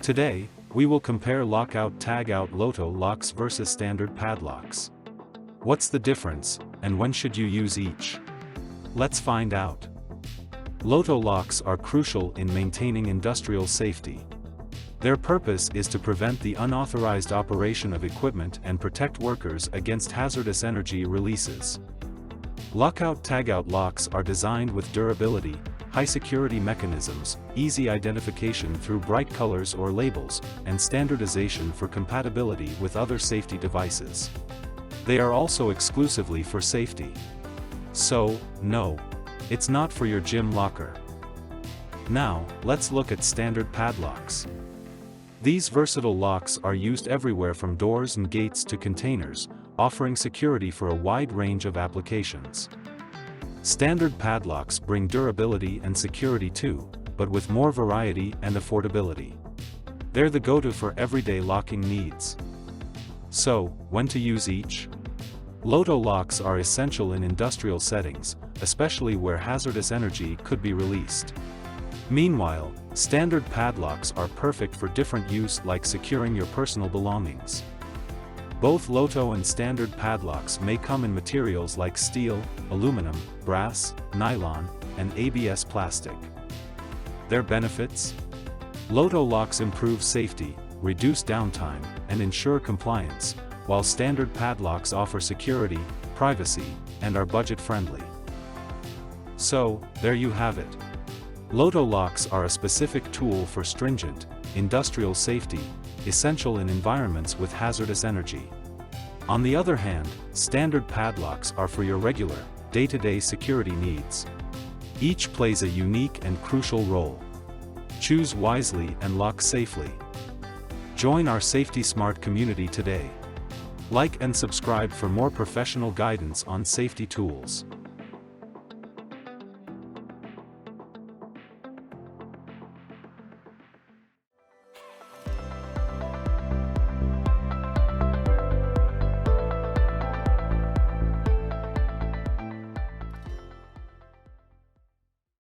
Today, we will compare Lockout Tagout LOTO locks versus standard padlocks. What's the difference, and when should you use each? Let's find out. LOTO locks are crucial in maintaining industrial safety. Their purpose is to prevent the unauthorized operation of equipment and protect workers against hazardous energy releases. Lockout Tagout locks are designed with durability, high security mechanisms, easy identification through bright colors or labels, and standardization for compatibility with other safety devices. They are also exclusively for safety. So, no, it's not for your gym locker. Now, let's look at standard padlocks. These versatile locks are used everywhere from doors and gates to containers, offering security for a wide range of applications. Standard padlocks bring durability and security too, but with more variety and affordability. They're the go-to for everyday locking needs. So, when to use each? LOTO locks are essential in industrial settings, especially where hazardous energy could be released. Meanwhile, standard padlocks are perfect for different use like securing your personal belongings. Both LOTO and standard padlocks may come in materials like steel, aluminum, brass, nylon, and ABS plastic. Their benefits? LOTO locks improve safety, reduce downtime, and ensure compliance, while standard padlocks offer security, privacy, and are budget-friendly. So, there you have it. LOTO locks are a specific tool for stringent, industrial safety, essential in environments with hazardous energy. On the other hand, standard padlocks are for your regular, day-to-day security needs. Each plays a unique and crucial role. Choose wisely and lock safely. Join our Safety Smart community today. Like and subscribe for more professional guidance on safety tools.